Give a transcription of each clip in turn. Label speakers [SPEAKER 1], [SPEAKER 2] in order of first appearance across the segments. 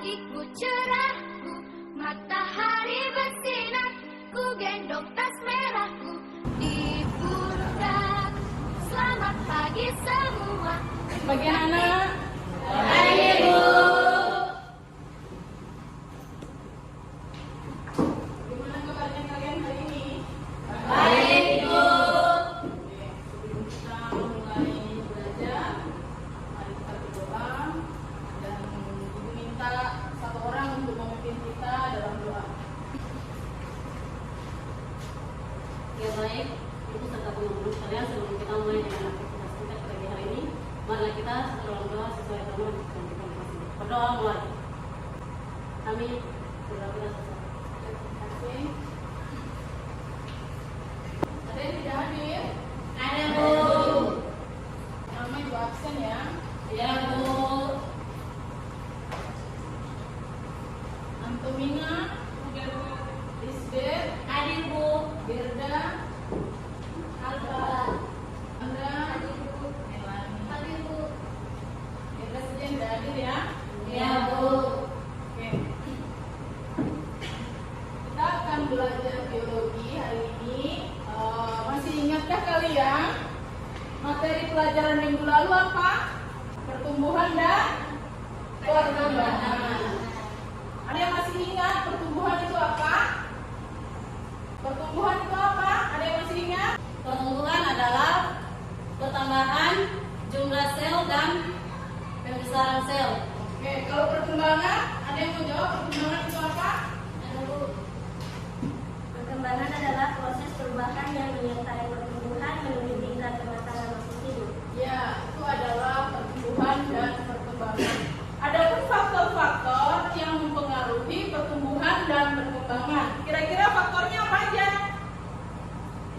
[SPEAKER 1] pagiku cerahku, matahari bersinar, ku gendong tas merahku di pundak. Selamat pagi semua.
[SPEAKER 2] Pagi anak.
[SPEAKER 1] Pagi Bu.
[SPEAKER 2] Gimana kabarnya kalian hari ini?
[SPEAKER 1] Baik Bu.
[SPEAKER 2] Sebelum kita mulai belajar, mari kita berdoa dan Ibu minta satu orang untuk memimpin kita dalam doa.
[SPEAKER 3] Ya baik, Ibu serta teman-teman sekalian, sebelum kita mulai dengan aktivitas kita pagi hari ini, marilah kita dalam doa sesuai tema yang kita kasih. Berdoa mulai. Kami berdoa kita sesuai.
[SPEAKER 2] Terima kasih. Ada yang tidak hadir?
[SPEAKER 1] Ada Bu.
[SPEAKER 2] Nama Ibu absen ya.
[SPEAKER 1] Ya Bu.
[SPEAKER 2] Antomina, Lisbeth,
[SPEAKER 1] Hadir Bu.
[SPEAKER 2] Gerda, Alba, Andra, Melani.
[SPEAKER 1] Hadir Bu.
[SPEAKER 2] Gerda saja yang tidak hadir ya.
[SPEAKER 1] Ya Bu.
[SPEAKER 2] Oke. Kita akan belajar biologi hari ini. Masih ingatkah kalian materi pelajaran minggu lalu apa? Pertumbuhan dan perkembangan. Ada yang masih ingat pertumbuhan itu apa? Pertumbuhan itu apa? Ada yang masih ingat?
[SPEAKER 3] Pertumbuhan adalah pertambahan jumlah sel dan pembesaran sel.
[SPEAKER 2] Oke, kalau perkembangan, ada yang mau jawab perkembangan itu apa?
[SPEAKER 4] Perkembangan adalah proses perubahan yang menyertai pertumbuhan menuju tingkat kematangan makhluk hidup.
[SPEAKER 2] Ya, itu adalah pertumbuhan dan perkembangan. Adapun faktor-faktor yang mempengaruhi pertumbuhan dan perkembangan. Kira-kira faktornya apa aja?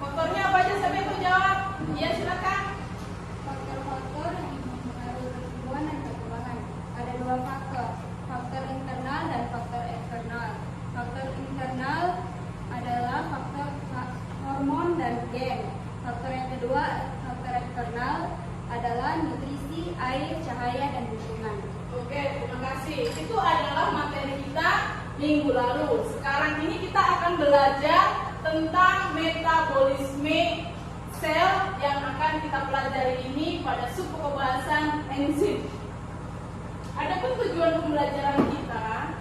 [SPEAKER 2] Faktornya apa aja? Siapa yang mau jawab? Iya, silakan.
[SPEAKER 4] Faktor-faktor yang mempengaruhi pertumbuhan dan perkembangan ada dua faktor, faktor internal dan faktor eksternal. Faktor internal adalah faktor hormon dan gen. Faktor yang kedua, faktor eksternal adalah nutrisi, air, cahaya, dan lingkungan.
[SPEAKER 2] Oke, terima kasih. Itu adalah materi kita minggu lalu. Sekarang ini kita akan belajar tentang metabolisme sel yang akan kita pelajari ini pada sub pembahasan enzim. Adapun tujuan pembelajaran kita,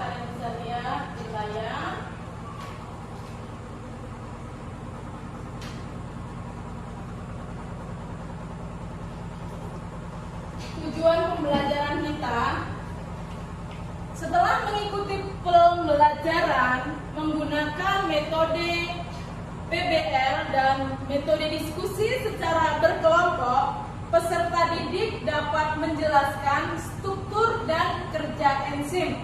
[SPEAKER 2] kalian bisa lihat di layar. Tujuan pembelajaran kita setelah mengikuti pembelajaran menggunakan metode PBL dan metode diskusi secara berkelompok, peserta didik dapat menjelaskan struktur dan kerja enzim,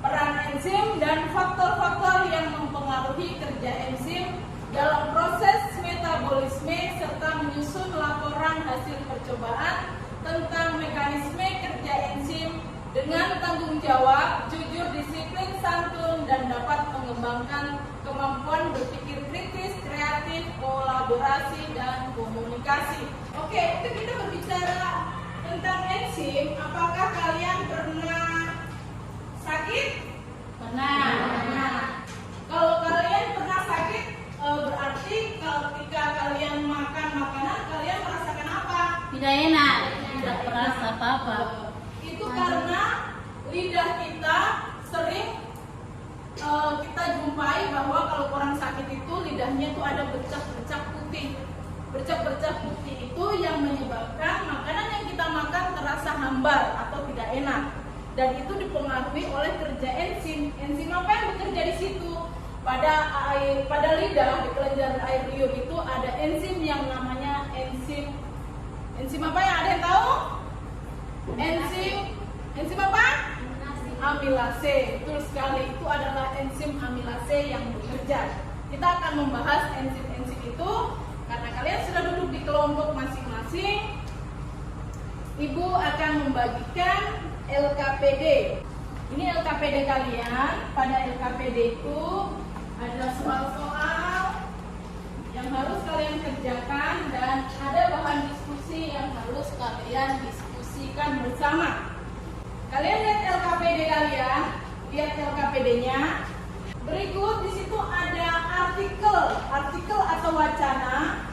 [SPEAKER 2] peran enzim dan faktor-faktor yang mempengaruhi kerja enzim dalam proses metabolisme serta menyusun laporan hasil percobaan tentang mekanisme kerja enzim dengan tanggung jawab, jujur, disiplin, santun, dan dapat mengembangkan kemampuan berpikir kritis, kreatif, kolaborasi, dan komunikasi. Oke, itu kita berbicara tentang enzim. Apakah kalian pernah sakit?
[SPEAKER 1] Pernah.
[SPEAKER 2] Kalau kalian pernah sakit, berarti ketika kalian makan makanan, kalian merasakan apa?
[SPEAKER 3] Tidak enak, tidak merasa apa-apa.
[SPEAKER 2] Itu karena lidah kita sering kita jumpai bahwa kalau orang sakit itu lidahnya itu ada bercak-bercak putih. Bercak-bercak putih itu yang menyebabkan makanan yang kita makan terasa hambar atau tidak enak. Dan itu dipengaruhi oleh kerja enzim. Enzim apa yang bekerja di situ? Pada lidah, di kelenjar air liur itu ada enzim yang namanya enzim apa yang ada yang tahu? Enzim apa? Amilase. Betul sekali, itu adalah enzim amilase yang bekerja. Kita akan membahas enzim-enzim itu karena kalian sudah duduk di kelompok masing-masing. Ibu akan membagikan LKPD. Ini LKPD kalian. Pada LKPD itu ada soal-soal yang harus kalian kerjakan dan ada bahan diskusi yang harus kalian diskusikan bersama. kalian, lihat LKPD-nya. Berikut di situ ada artikel atau wacana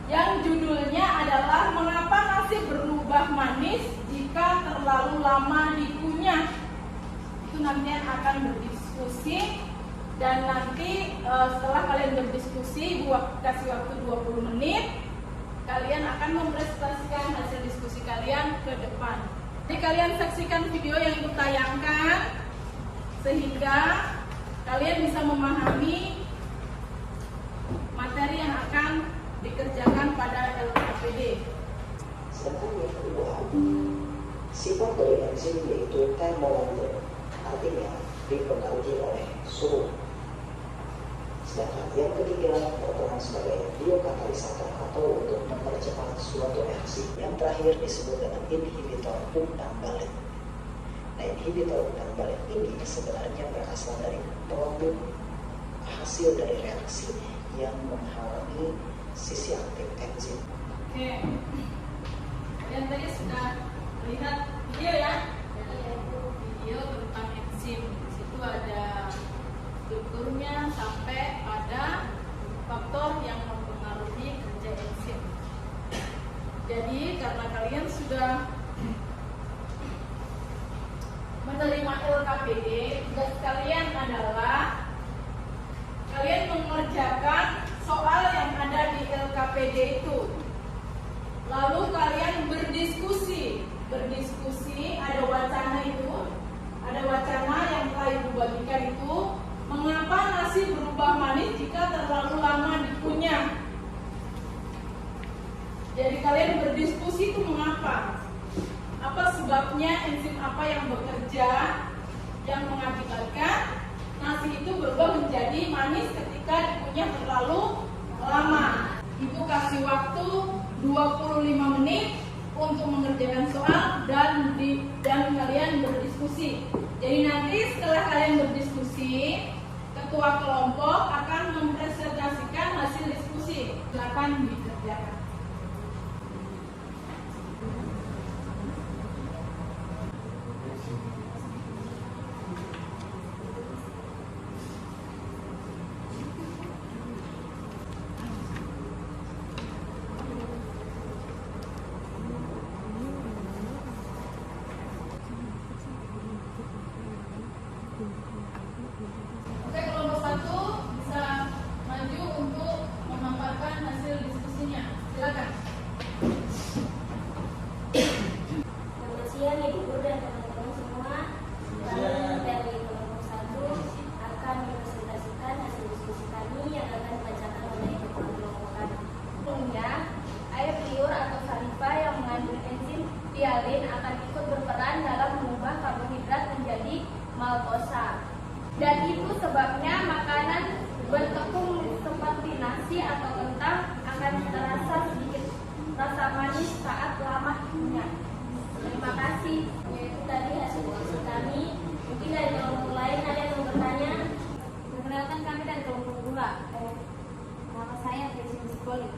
[SPEAKER 2] yang judulnya adalah mengapa nasi berubah manis jika terlalu lama dikunyah. Itu nanti akan berdiskusi, dan nanti setelah kalian berdiskusi, kasih waktu 20 menit, kalian akan mempresentasikan hasil diskusi kalian ke depan. Jadi kalian saksikan video yang ibu tayangkan sehingga kalian bisa memahami materi yang akan dikerjakan pada LKPD.
[SPEAKER 5] Sedangkan yang kedua, sifat dari enzim yaitu termometer, artinya dipengaruhi oleh suhu. Sedangkan yang ketiga berperan sebagai biokatalisator atau untuk mempercepat suatu reaksi. Yang terakhir disebut dengan inhibitor umpan balik. Nah, inhibitor umpan balik ini sebenarnya berasal dari produk hasil dari reaksi yang menghalangi sisi aktif enzim.
[SPEAKER 2] Oke, kalian tadi sudah melihat video ya? Video tentang enzim. Di situ ada strukturnya sampai pada faktor yang mempengaruhi kerja enzim. Jadi karena kalian sudah menerima LKPD, tugas kalian adalah kalian mengerjakan soal yang ada di LKPD itu. Lalu kalian berdiskusi, ada wacana itu, ada wacana yang telah ibu bagikan itu. Mengapa nasi berubah manis jika terlalu lama dikunyah? Jadi kalian berdiskusi itu mengapa? Apa sebabnya, enzim apa yang bekerja yang mengakibatkan nasi itu berubah menjadi manis ketika dikunyah terlalu lama? Ibu kasih waktu 25 menit untuk mengerjakan soal dan kalian berdiskusi. Jadi nanti setelah kalian berdiskusi, ketua kelompok akan mempresentasikan hasil diskusi. Silakan dikerjakan. Oke, kelompok 1 bisa maju untuk memaparkan hasil diskusinya. Silakan.
[SPEAKER 6] Selamat siang Ibu Guru dan teman-teman semua. Kami dari kelompok 1 akan mempresentasikan hasil diskusi kami yang akan dibacakan oleh ketua kelompok kami. Sebelumnya, air liur atau saliva yang mengandung enzim dialin akan ikut berperan dalam mengubah karbohidrat menjadi maltosa. Dan itu sebabnya makanan bertepung seperti nasi atau kentang akan terasa sedikit rasa manis saat lama dikunyah. Terima kasih. Yaitu tadi hasil diskusi kami. Mungkin dari kelompok lain ada yang mau bertanya?
[SPEAKER 4] Perkenalkan, kami dari kelompok 2. Nama saya Presiden Sekoli.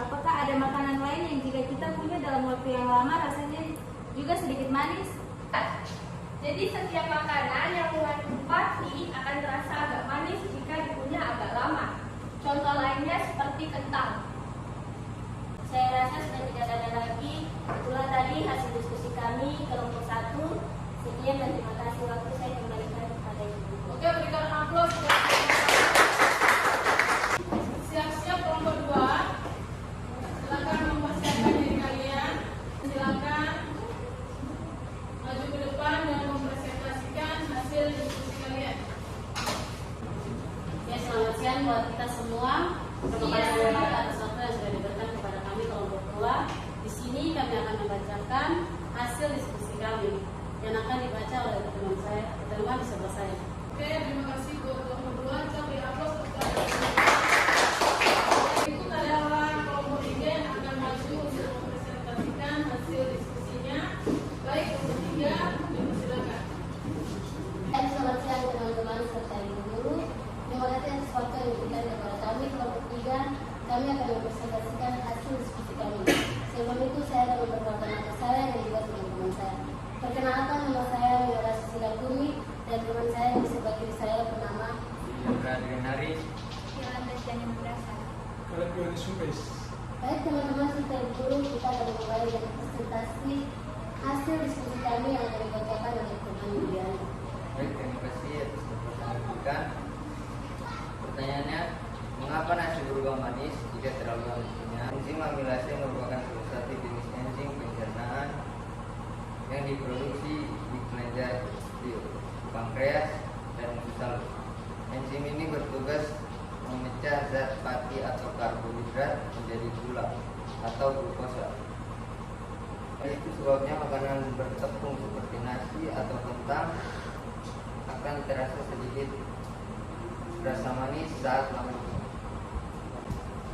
[SPEAKER 4] Apakah ada makanan lain yang jika kita punya dalam waktu yang lama rasanya juga sedikit manis?
[SPEAKER 6] Jadi setiap makanan yang mengandung pati akan terasa agak manis jika dikunyah agak lama. Contoh lainnya seperti kentang. Saya rasa sudah tidak ada lagi. Itulah tadi hasil diskusi kami kelompok 1. Sekian dan terima kasih, waktu saya kembalikan kepada Ibu.
[SPEAKER 2] Oke, berikan aplaus. Siap-siap kelompok 2. Silakan mempersiapkan diri kalian. Silakan maju ke depan dan mempresentasikan hasil diskusi kalian.
[SPEAKER 3] Ya, selamat siang buat kita semua. Terima kasih atas waktu yang sudah diberikan kepada kami kelompok 2. Di sini kami akan membacakan hasil diskusi kami yang akan dibaca oleh teman di sebelah saya.
[SPEAKER 2] Oke, terima kasih buat kelompok 2. Coba beri aplaus kepada berikut adalah kelompok 3 yang akan maju untuk mempresentasikan hasil diskusinya. Baik, kelompok 3, silakan.
[SPEAKER 6] Selamat siang teman-teman serta Ibu Guru. Terima kasih atas waktu yang diberikan kepada kami kelompok 3. Kami akan mempresentasikan hasil diskusi kami. Sebelum itu saya akan memperkenalkan nama saya dan juga teman-teman saya. Perkenalkan, hasil diskusi kami yang akan dibacakan oleh teman Yuliana.
[SPEAKER 7] Baik, terima kasih atas penjelasan. Pertanyaannya, mengapa nasi berubah manis jika terlalu banyak minyak? Enzim amilase merupakan salah satu jenis enzim pencernaan yang diproduksi di kelenjar kecil, pankreas, dan usus halus. Enzim ini bertugas memecah zat fatty atau karbohidrat menjadi gula atau glukosa. Itu sebabnya makanan bertepung seperti nasi atau kentang akan terasa sedikit rasa manis saat lambung.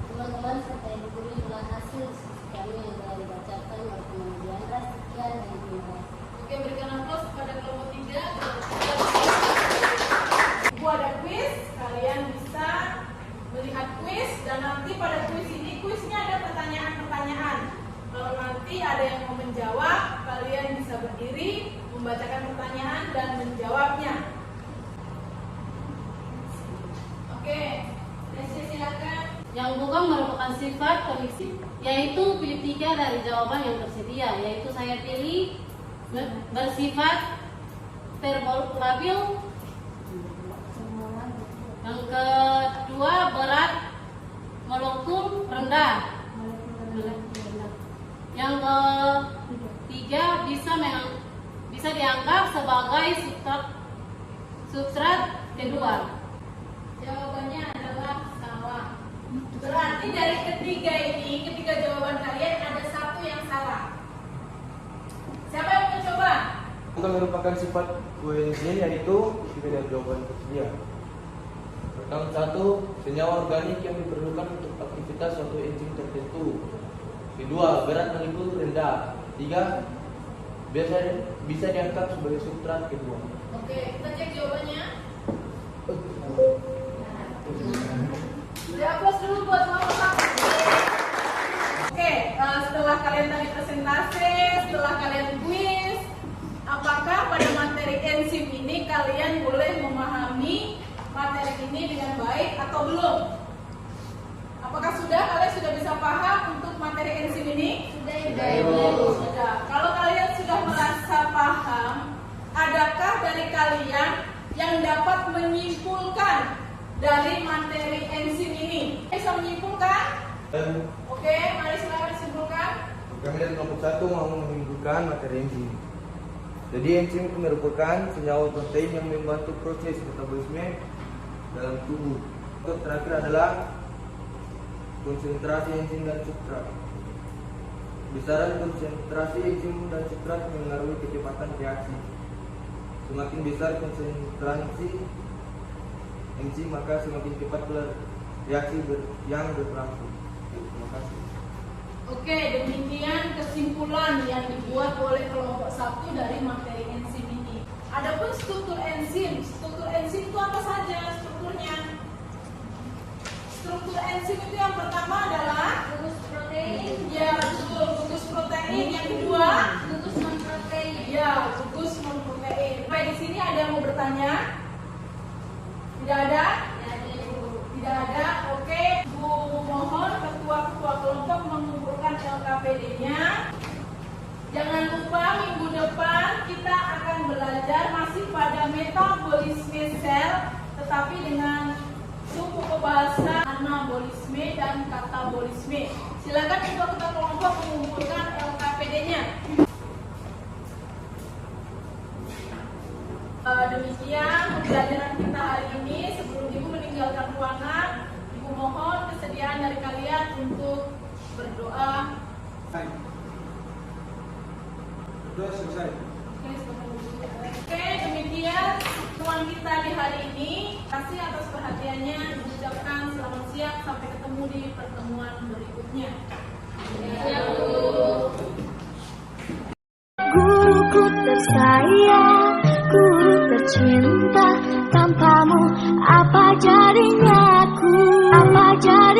[SPEAKER 6] Teman-teman, serta ibu guru itulah hasil diskusi kami yang telah dibacakan oleh teman Diandra. Sekian dan terima kasih.
[SPEAKER 2] Oke, berikan aplaus kepada kelompok 3. Ibu ada kuis, kalian bisa melihat kuis dan nanti pada kuis ini, kuisnya ada pertanyaan-pertanyaan. Kalau nanti ada yang mau menjawab, kalian bisa berdiri, membacakan pertanyaan dan menjawabnya. Oke, Desi silakan.
[SPEAKER 3] Yang bukan merupakan sifat koneksi, yaitu pilih 3 dari jawaban yang tersedia, yaitu saya pilih bersifat labil, yang kedua berat, molekul rendah, yang ketiga bisa dianggap sebagai substrat kedua.
[SPEAKER 2] Jawabannya adalah salah. Berarti dari ketiga jawaban kalian ada satu yang salah. Siapa yang mau coba?
[SPEAKER 8] Bukan merupakan sifat koenzim, yaitu tiga dari jawaban tersedia. Pertama, 1, senyawa organik yang diperlukan untuk aktivitas suatu enzim tertentu. Kedua, berat molekul rendah. 3, bisa dianggap sebagai substrat kedua.
[SPEAKER 2] Oke, kita cek jawabannya. Beri aplaus dulu buat Mama. Oke, setelah kalian tadi presentasi, setelah kalian kuis, apakah pada materi enzim ini kalian boleh memahami materi ini dengan baik atau belum? Apakah kalian sudah bisa paham untuk materi enzim ini? Sudah. Kalau kalian sudah merasa paham, adakah dari kalian yang dapat menyimpulkan dari materi enzim ini? Bisa menyimpulkan? Oke, mari silakan disimpulkan.
[SPEAKER 8] Kami dari kelompok 1 mau menyimpulkan materi enzim. Jadi enzim itu merupakan senyawa protein yang membantu proses metabolisme dalam tubuh. Untuk terakhir adalah konsentrasi enzim dan substrat. Besaran konsentrasi enzim dan substrat mengaruhi kecepatan reaksi. Semakin besar konsentrasi enzim, maka semakin cepat reaksi yang berlangsung. Terima kasih.
[SPEAKER 2] Oke, demikian kesimpulan yang dibuat oleh kelompok 1 dari materi enzim ini. Adapun struktur enzim itu apa saja strukturnya? Struktur enzim itu yang pertama adalah
[SPEAKER 6] Gugus protein,
[SPEAKER 2] ya betul, gugus protein. Yang kedua,
[SPEAKER 6] gugus non protein.
[SPEAKER 2] ya gugus non protein. Baik, di sini ada yang mau bertanya? Tidak ada? Tidak ada. Oke, Bu mohon ketua-ketua kelompok mengumpulkan LKPD-nya. Jangan lupa minggu depan kita akan belajar masih pada metabolisme sel, tetapi dengan suku pembahasan anabolisme dan katabolisme. Silakan ketua-ketua kelompok mengumpulkan LKPD-nya. Demikian pembelajaran kita hari ini. Sebelum Ibu meninggalkan ruangan, Ibu mohon kesediaan dari kalian untuk berdoa.
[SPEAKER 8] Sudah selesai.
[SPEAKER 2] Oke, demikian teman kita di hari ini. Terima kasih atas perhatiannya. Mengucapkan selamat siang. Sampai ketemu di pertemuan berikutnya. Ya, Bu.
[SPEAKER 9] Guruku tersayang, guru tercinta, tanpamu apa jadinya aku? Apa jadinya?